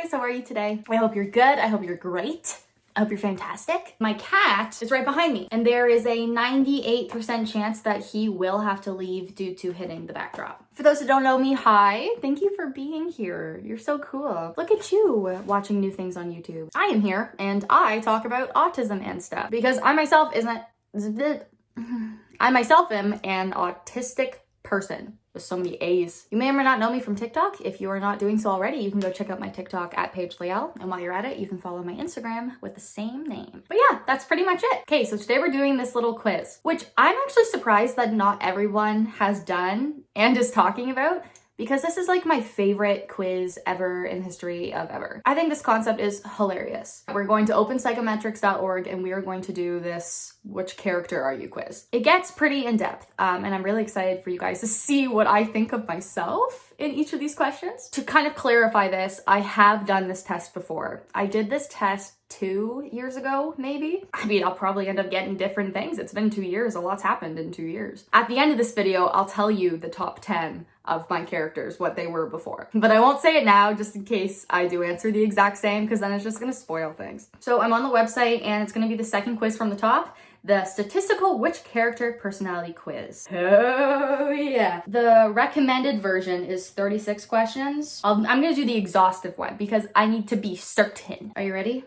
guys, how are you today? I hope you're good. I hope you're great. I hope you're fantastic. My cat is right behind me, and there is a 98% chance that he will have to leave due to hitting the backdrop. For those who don't know me, hi. Thank you for being here. You're so cool. Look at you watching new things on YouTube. I am here, and I talk about autism and stuff because I myself am an autistic person. With so many A's. You may or may not know me from TikTok. If you are not doing so already, you can go check out my TikTok at PAIGE. And while you're at it, you can follow my Instagram with the same name. But yeah, that's pretty much it. Okay, so today we're doing this little quiz, which I'm actually surprised that not everyone has done and is talking about, because this is like my favorite quiz ever in the history of ever. I think this concept is hilarious. We're going to openpsychometrics.org and we are going to do this which character are you quiz. It gets pretty in-depth and I'm really excited for you guys to see what I think of myself in each of these questions. To kind of clarify this, I have done this test before. I did this test 2 years ago, maybe. I mean, I'll probably end up getting different things. It's been 2 years. A lot's happened in 2 years. At the end of this video, I'll tell you the top 10 of my characters, what they were before. But I won't say it now just in case I do answer the exact same, because then it's just gonna spoil things. So I'm on the website and it's gonna be the second quiz from the top, the statistical which character personality quiz. Oh yeah. The recommended version is 36 questions. I'm gonna do the exhaustive one because I need to be certain. Are you ready?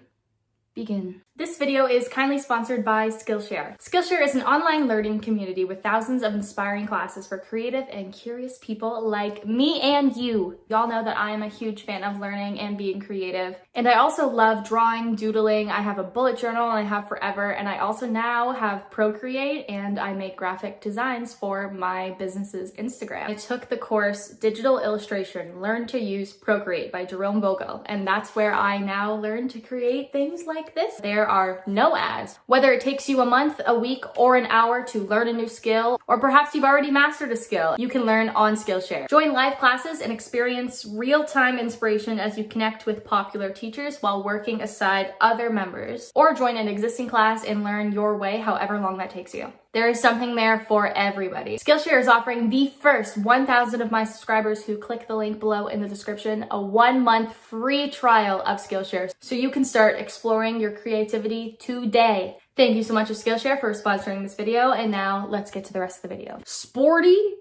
Begin. This video is kindly sponsored by Skillshare. Skillshare is an online learning community with thousands of inspiring classes for creative and curious people like me and you. Y'all know that I am a huge fan of learning and being creative. And I also love drawing, doodling. I have a bullet journal and I have forever. And I also now have Procreate and I make graphic designs for my business's Instagram. I took the course Digital Illustration, Learn to Use Procreate by Jerome Vogel. And that's where I now learn to create things like this. There are no ads. Whether it takes you a month, a week, or an hour to learn a new skill, or perhaps you've already mastered a skill, you can learn on Skillshare. Join live classes and experience real-time inspiration as you connect with popular teachers while working aside other members, or join an existing class and learn your way however long that takes you. There is something there for everybody. Skillshare is offering the first 1,000 of my subscribers who click the link below in the description a 1-month free trial of Skillshare so you can start exploring your creativity today. Thank you so much to Skillshare for sponsoring this video, and now let's get to the rest of the video. Sporty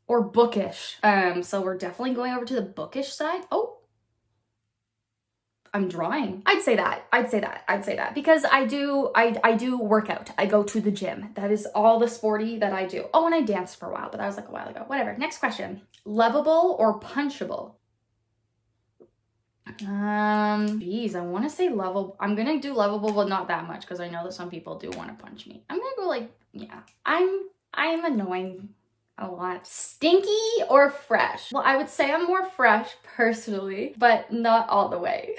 or bookish? So we're definitely going over to the bookish side. Oh, I'm drawing. I'd say that because I do work out. I go to the gym. That is all the sporty that I do. Oh, and I danced for a while, but that was like a while ago. Whatever. Next question. Lovable or punchable? Geez, I want to say lovable. I'm gonna do lovable, but not that much because I know that some people do want to punch me. I'm gonna go like, yeah. I'm annoying a lot. Stinky or fresh? Well, I would say I'm more fresh personally, but not all the way.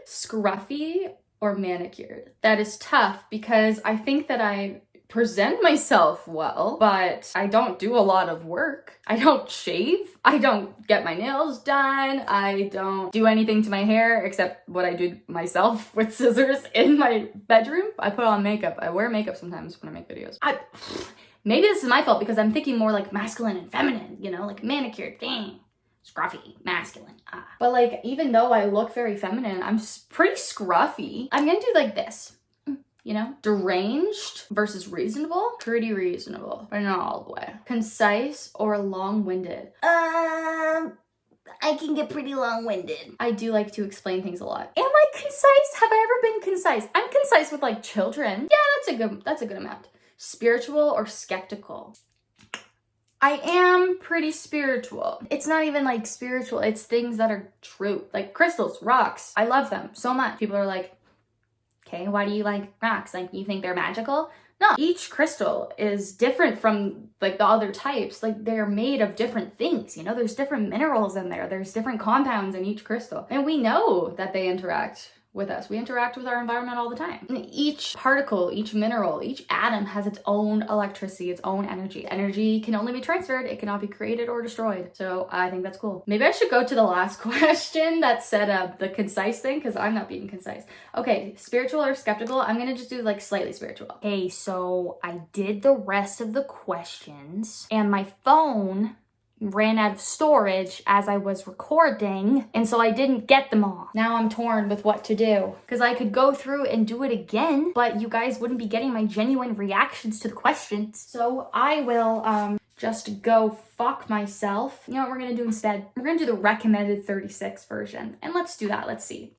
Scruffy or manicured? That is tough because I think that I present myself well, but I don't do a lot of work. I don't shave. I don't get my nails done. I don't do anything to my hair except what I do myself with scissors in my bedroom. I put on makeup. I wear makeup sometimes when I make videos. Maybe this is my fault because I'm thinking more like masculine and feminine, you know, like manicured, dang, scruffy, masculine. But like, even though I look very feminine, I'm pretty scruffy. I'm gonna do like this, you know, deranged versus reasonable. Pretty reasonable, but not all the way. Concise or long-winded? I can get pretty long-winded. I do like to explain things a lot. Am I concise? Have I ever been concise? I'm concise with like children. Yeah, that's a good amount. Spiritual or skeptical? I am pretty spiritual. It's not even like spiritual, it's things that are true. Like crystals, rocks. I love them so much. People are like, okay, why do you like rocks? Like, you think they're magical? No, each crystal is different from like the other types. Like, they're made of different things, you know? There's different minerals in there. There's different compounds in each crystal. And we know that they interact with us. We interact with our environment all the time. Each particle, each mineral, each atom has its own electricity, its own energy. Energy can only be transferred. It cannot be created or destroyed. So I think that's cool. Maybe I should go to the last question that said the concise thing because I'm not being concise. Okay, spiritual or skeptical? I'm gonna just do like slightly spiritual. Okay, so I did the rest of the questions and my phone ran out of storage as I was recording, and so I didn't get them all. Now I'm torn with what to do, because I could go through and do it again, but you guys wouldn't be getting my genuine reactions to the questions. So I will just go fuck myself. You know what we're gonna do instead? We're gonna do the recommended 36 version, and let's do that. Let's see.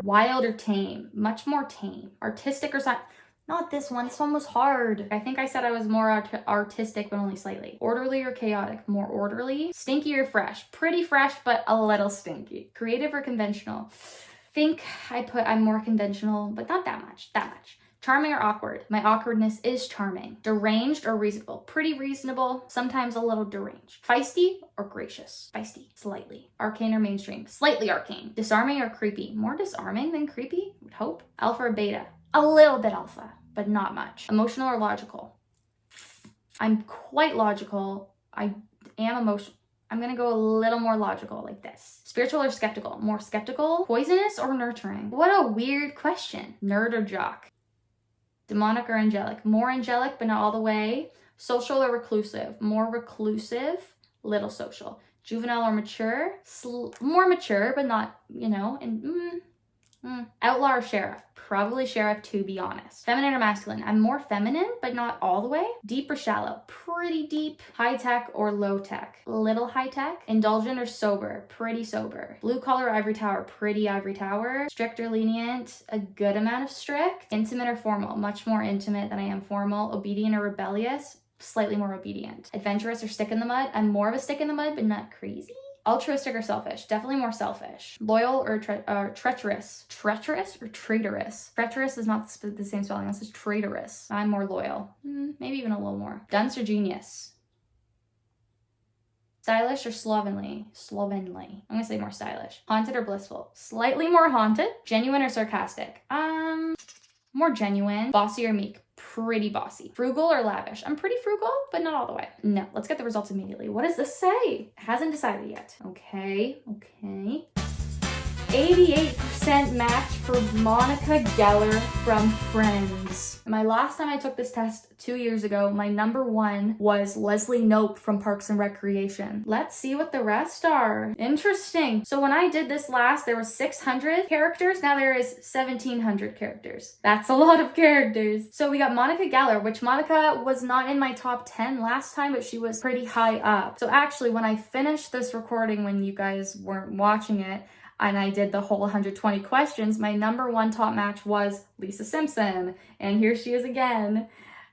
Wild or tame? Much more tame. Artistic or something? Not this one. This one was hard. I think I said I was more artistic, but only slightly. Orderly or chaotic? More orderly. Stinky or fresh? Pretty fresh, but a little stinky. Creative or conventional? Think I'm more conventional, but not that much. Charming or awkward? My awkwardness is charming. Deranged or reasonable? Pretty reasonable, sometimes a little deranged. Feisty or gracious? Feisty, slightly. Arcane or mainstream? Slightly arcane. Disarming or creepy? More disarming than creepy, I would hope. Alpha or beta? A little bit alpha, but not much. Emotional or logical? I'm quite logical. I am emotional. I'm gonna go a little more logical, like this. Spiritual or skeptical? More skeptical. Poisonous or nurturing? What a weird question. Nerd or jock? Demonic or angelic? More angelic, but not all the way. Social or reclusive? More reclusive, little social. Juvenile or mature? More mature, but not, you know, and Outlaw or sheriff? Probably sheriff, to be honest. Feminine or masculine? I'm more feminine, but not all the way. Deep or shallow? Pretty deep. High tech or low tech? Little high tech. Indulgent or sober? Pretty sober. Blue collar or ivory tower? Pretty ivory tower. Strict or lenient? A good amount of strict. Intimate or formal? Much more intimate than I am formal. Obedient or rebellious? Slightly more obedient. Adventurous or stick in the mud? I'm more of a stick in the mud, but not crazy. Altruistic or selfish? Definitely more selfish. Loyal or treacherous? Treacherous or traitorous? Treacherous is not the same spelling. This is traitorous. I'm more loyal. Maybe even a little more. Dunce or genius? Stylish or slovenly? Slovenly. I'm gonna say more stylish. Haunted or blissful? Slightly more haunted. Genuine or sarcastic? More genuine. Bossy or meek? Pretty bossy. Frugal or lavish? I'm pretty frugal, but not all the way. No, let's get the results immediately. What does this say? Hasn't decided yet. Okay. 88% match for Monica Geller from Friends. My last time I took this test 2 years ago, my number one was Leslie Knope from Parks and Recreation. Let's see what the rest are. Interesting. So when I did this last, there was 600 characters. Now there is 1,700 characters. That's a lot of characters. So we got Monica Geller, which Monica was not in my top 10 last time, but she was pretty high up. So actually, when I finished this recording, when you guys weren't watching it, and I did the whole 120 questions, my number one top match was Lisa Simpson. And here she is again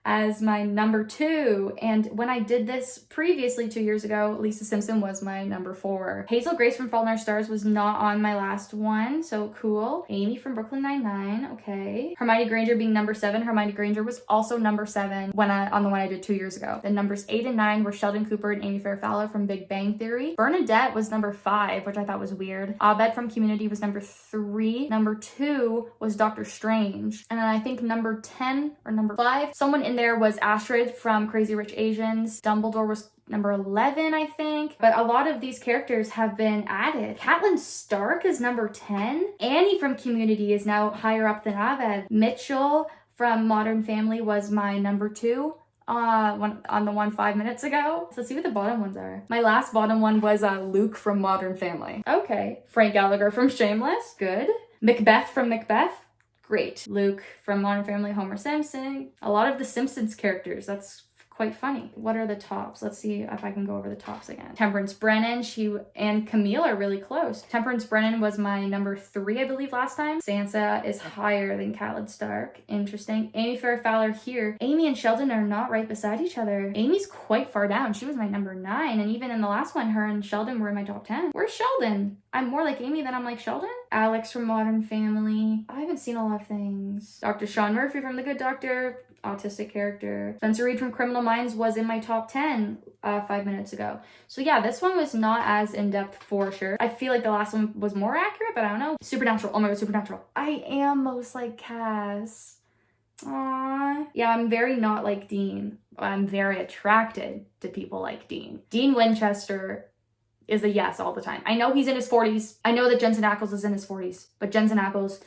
as my number two. And when I did this previously 2 years ago, Lisa Simpson was my number 4. Hazel Grace from Fault in Our Stars was not on my last one, so cool. Amy from Brooklyn Nine-Nine, okay. Hermione Granger being number 7. Hermione Granger was also number 7 on the one I did 2 years ago. Then numbers 8 and 9 were Sheldon Cooper and Amy Fairfowler from Big Bang Theory. Bernadette was number 5, which I thought was weird. Abed from Community was number 3. Number 2 was Doctor Strange. And then I think number 10 or number 5, someone in there was Astrid from Crazy Rich Asians. Dumbledore was number 11, I think. But a lot of these characters have been added. Catelyn Stark is number 10. Annie from Community is now higher up than Abed. Mitchell from Modern Family was my number 2. on the one 5 minutes ago. So let's see what the bottom ones are. My last bottom one was Luke from Modern Family. Okay. Frank Gallagher from Shameless. Good. Macbeth from Macbeth. Great. Luke from Modern Family, Homer Simpson. A lot of the Simpsons characters. That's quite funny. What are the tops? Let's see if I can go over the tops again. Temperance Brennan, she and Camille are really close. Temperance Brennan was my number 3, I believe, last time. Sansa is higher than Catelyn Stark. Interesting. Amy Farrah Fowler here. Amy and Sheldon are not right beside each other. Amy's quite far down. She was my number 9, and even in the last one, her and Sheldon were in my top 10. Where's Sheldon? I'm more like Amy than I'm like Sheldon. Alex from Modern Family. I haven't seen a lot of things. Dr. Sean Murphy from The Good Doctor. Autistic character. Spencer Reid from Criminal Minds was in my top 10 5 minutes ago. So yeah, this one was not as in-depth for sure. I feel like the last one was more accurate, but I don't know. Supernatural. Oh my god, Supernatural. I am most like Cass. Aww. Yeah, I'm very not like Dean. I'm very attracted to people like Dean. Dean Winchester is a yes all the time. I know he's in his 40s. I know that Jensen Ackles is in his 40s, but Jensen Ackles,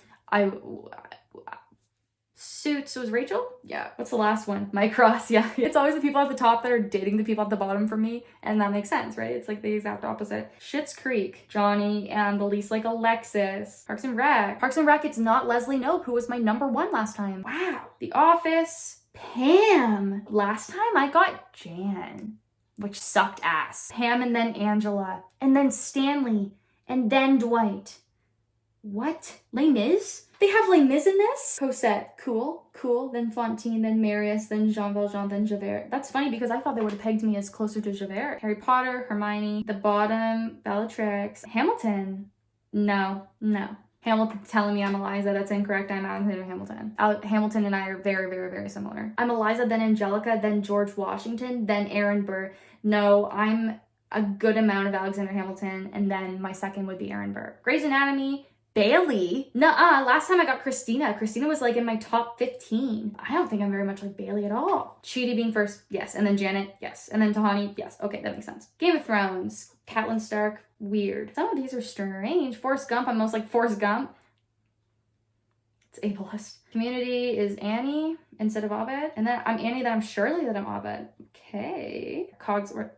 Suits was Rachel? Yeah. What's the last one? Mike Ross, yeah. It's always the people at the top that are dating the people at the bottom for me, and that makes sense, right? It's like the exact opposite. Schitt's Creek, Johnny, and the least like Alexis. Parks and Rec. Parks and Rec, it's not Leslie Knope, who was my number 1 last time. Wow. The Office, Pam. Last time I got Jan, which sucked ass. Pam and then Angela, and then Stanley, and then Dwight. What? Les Mis? They have Les Mis in this? Cosette, cool, then Fontaine, then Marius, then Jean Valjean, then Javert. That's funny because I thought they would have pegged me as closer to Javert. Harry Potter, Hermione, the bottom, Bellatrix, Hamilton. No. Hamilton telling me I'm Eliza. That's incorrect. I'm Alexander Hamilton. Hamilton and I are very, very, very similar. I'm Eliza, then Angelica, then George Washington, then Aaron Burr. No, I'm a good amount of Alexander Hamilton, and then my second would be Aaron Burr. Grey's Anatomy, Bailey? Nuh-uh, last time I got Christina. Christina was like in my top 15. I don't think I'm very much like Bailey at all. Chidi being first, yes. And then Janet, yes. And then Tahani, yes. Okay, that makes sense. Game of Thrones, Catelyn Stark, weird. Some of these are strange. Forrest Gump, I'm most like Forrest Gump. It's ableist. Community is Annie instead of Abed. And then I'm Annie, then I'm Shirley, then I'm Abed. Okay. Cogsworth.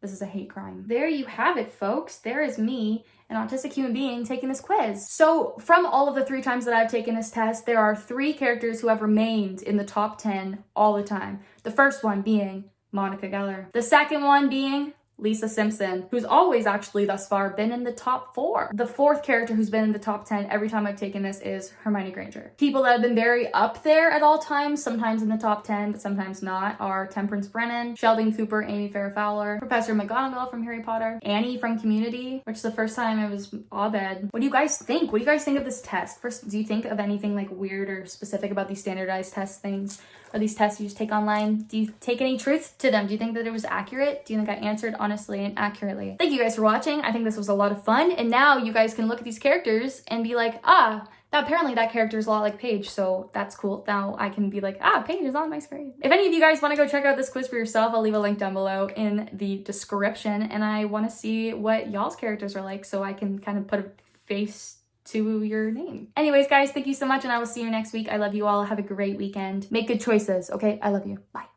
This is a hate crime. There you have it, folks. There is me, an autistic human being, taking this quiz. So from all of the 3 times that I've taken this test, there are 3 characters who have remained in the top 10 all the time. The first one being Monica Geller. The second one being Lisa Simpson, who's always actually thus far been in the top 4. The 4th character who's been in the top 10 every time I've taken this is Hermione Granger. People that have been very up there at all times, sometimes in the top 10, but sometimes not, are Temperance Brennan, Sheldon Cooper, Amy Farrah Fowler, Professor McGonagall from Harry Potter, Annie from Community, which the first time it was Abed. What do you guys think? What do you guys think of this test? First, do you think of anything like weird or specific about these standardized test things? Or these tests you just take online? Do you take any truth to them? Do you think that it was accurate? Do you think I answered honestly and accurately? Thank you guys for watching. I think this was a lot of fun. And now you guys can look at these characters and be like, apparently that character is a lot like Paige, so that's cool. Now I can be like, Paige is on my screen. If any of you guys want to go check out this quiz for yourself, I'll leave a link down below in the description. And I want to see what y'all's characters are like so I can kind of put a face to your name. Anyways, guys, thank you so much, and I will see you next week. I love you all. Have a great weekend. Make good choices, okay? I love you. Bye.